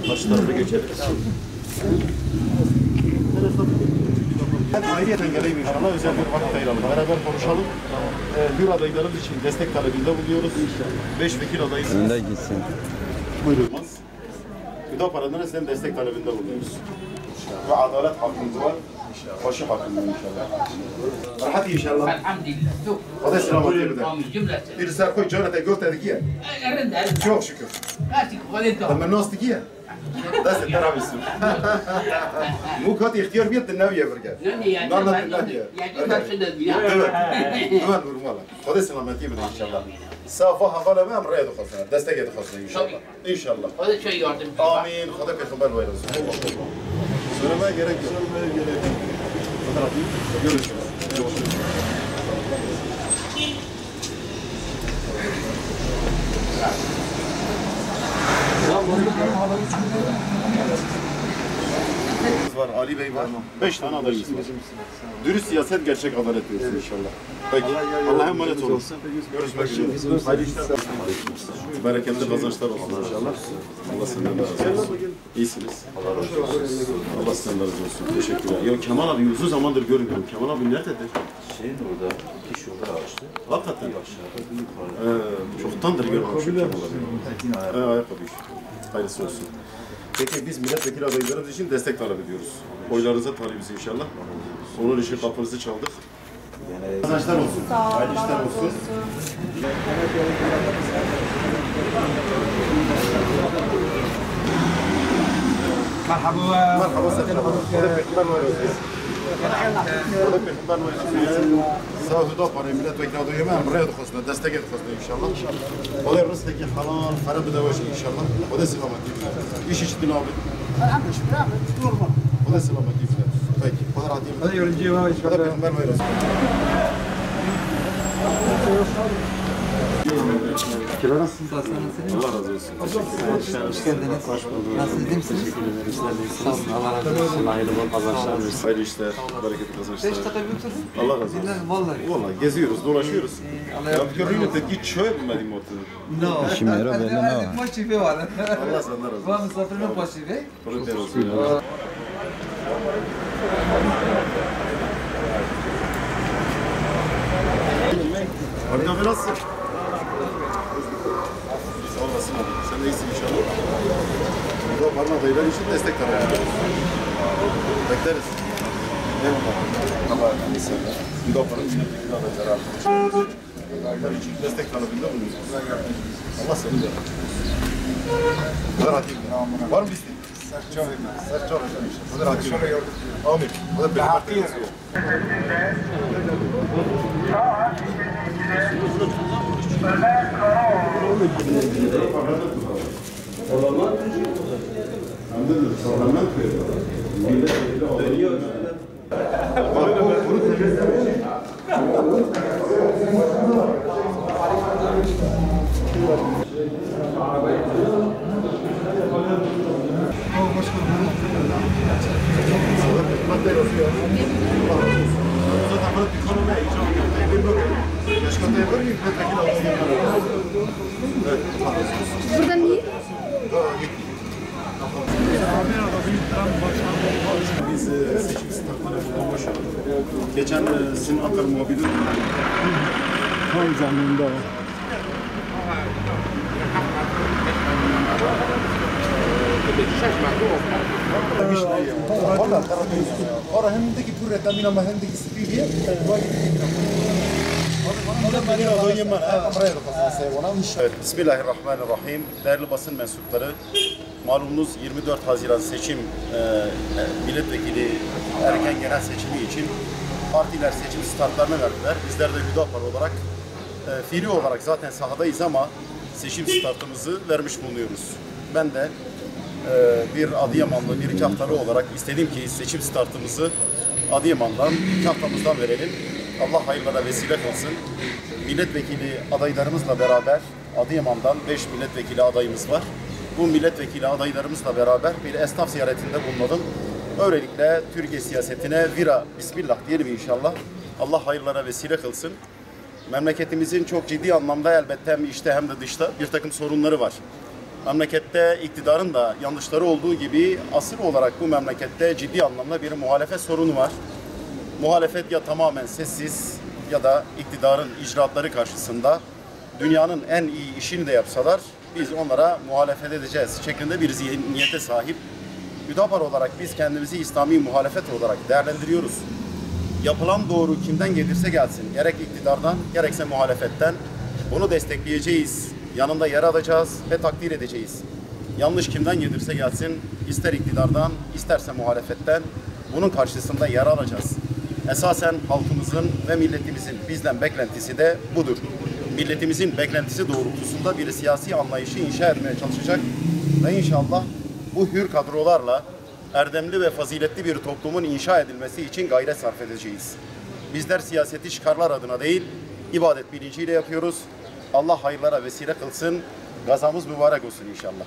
Karşı tarafa geçelim. Ben ayrıyeten geleyim inşallah. Özel bir vakit ayıralım. Beraber konuşalım. Hür adaylarımız için destek talebinde bulunuyoruz. 5 vekil adayız. Önde gitsin. Buyurulmaz. Hüdapara'dan sizden destek talebinde bulunuyoruz. Ve adalet hakkımız var. Başı hakkında inşallah. Rahat inşallah. Elhamdülillah. O da selamet Buyurun, eder. amin, cümleten. Bir serkoy cennete gösterdik ya. Erinde. Çok şükür. Artık valide. Ama nasıl ki ya? Nasıl teravisin? Bu kat ihtiyar bir de neviye verge. Yani yani Narla ben neviye. yani karşıda ya. Evet. Duvar vurmalı. O da selamet eder inşallah. Safa havalı mı emre edilsin. Destek edilsin inşallah. İnşallah. O da şey yardım. Amin. Hadi peygamber buyursun. Söylemeye gerek yok. Söylemeye gerek yok. Görüşürüz. Var, Ali Bey var. 5 tane adayımız var. Dürüst siyaset, gerçek adalet diyorsun inşallah. Peki, Allah'a emanet olun. Görüşmek üzere. Hayırlı işler. Bereketli kazançlar olsun inşallah. Allah senden razı olsun. İyisiniz. Allah senden razı olsun. Teşekkürler. Ya Kemal abi uzun zamandır görmüyorum. Kemal abi nerededir? Şeyin orada, iki şurada açtı. Hakikaten. Aşağıda yukarıda. Çoktandır görmemişim Kemal abi. Ayakkabı iş. Hayırlısı olsun. Peki biz milletvekili adaylarımız için destek talep ediyoruz. Oylarınıza talibiz inşallah. Onun için kapınızı çaldık. Kazançlar olsun. Hayırlı işler olsun. مرحبا Merhaba Sefer Hanım. Ben Mehmet. Ben Mehmet. Sağ Hüdapar'a milletvekili adayı ben buraya da kosna, destek et kosna inşallah. O da rıztaki halal, para bir devaşı inşallah. O da selamet gibi. İş için abi. O da selamet gibi. Peki, o da rahat gibi. هذا يرجع ما O da peygamber Mehmet. Kira nasıl? Allah razı olsun. Hoş geldiniz. Nasılsınız, iyi misiniz? Sağ olun, Allah razı olsun. Hayırlı bol kazançlar versin. Hayırlı işler, bereketli kazançlar. 5 dakika yoksa Allah razı olsun. vallahi. Vallahi geziyoruz, dolaşıyoruz. Ya görünüyor da hiç çöğe bilmedim ortada. No. Şimdiro belli ne var? ماشي فيه ولا Allah senden razı olsun. ما مسافر من ماشي فيه Kurun olsun ya. Abi abi nasılsın? Sağ olasın abi. Sen de iyisin inşallah. Burada parmak adaylar için destek talep. Bekleriz. Eyvallah. Allah razı olsun. Burada parmak milletvekili adayları arkadaşlarımız adaylar için destek talebinde bulunuyoruz. Allah seni de. Kadar atayım. Var mı isteğin? Serçal efendim. Kadar atayım. Amin. Bu da benim partim yazıyor. Buradan iyi. Biz seçim standlarına başladık. Geçen sizin Ankara muhabiri Tam zamanında o. Ora hemdeki pure tamina ma hemdeki spivi. Evet, Bismillahirrahmanirrahim. Değerli basın mensupları, malumunuz 24 Haziran seçim milletvekili erken genel seçimi için partiler seçim startlarını verdiler. Bizler de Hüdapar olarak fiili olarak zaten sahadayız ama seçim startımızı vermiş bulunuyoruz. Ben de bir Adıyamanlı, bir Kahtalı olarak istedim ki seçim startımızı Adıyaman'dan, Kahtamızdan verelim. Allah hayırlara vesile kılsın. Milletvekili adaylarımızla beraber Adıyaman'dan 5 milletvekili adayımız var. Bu milletvekili adaylarımızla beraber bir esnaf ziyaretinde bulundum. Böylelikle Türkiye siyasetine vira bismillah diyelim inşallah. Allah hayırlara vesile kılsın. Memleketimizin çok ciddi anlamda elbette hem içte hem de dışta bir takım sorunları var. Memlekette iktidarın da yanlışları olduğu gibi asıl olarak bu memlekette ciddi anlamda bir muhalefet sorunu var. Muhalefet ya tamamen sessiz ya da iktidarın icraatları karşısında dünyanın en iyi işini de yapsalar biz onlara muhalefet edeceğiz şeklinde bir zihniyete sahip. Hüdapar olarak biz kendimizi İslami muhalefet olarak değerlendiriyoruz. Yapılan doğru kimden gelirse gelsin, gerek iktidardan gerekse muhalefetten bunu destekleyeceğiz. Yanında yer alacağız ve takdir edeceğiz. Yanlış kimden gelirse gelsin, ister iktidardan, isterse muhalefetten bunun karşısında yer alacağız. Esasen halkımızın ve milletimizin bizden beklentisi de budur. Milletimizin beklentisi doğrultusunda bir siyasi anlayışı inşa etmeye çalışacak ve inşallah bu hür kadrolarla erdemli ve faziletli bir toplumun inşa edilmesi için gayret sarf edeceğiz. Bizler siyaseti çıkarlar adına değil, ibadet bilinciyle yapıyoruz. Allah hayırlara vesile kılsın, gazamız mübarek olsun inşallah.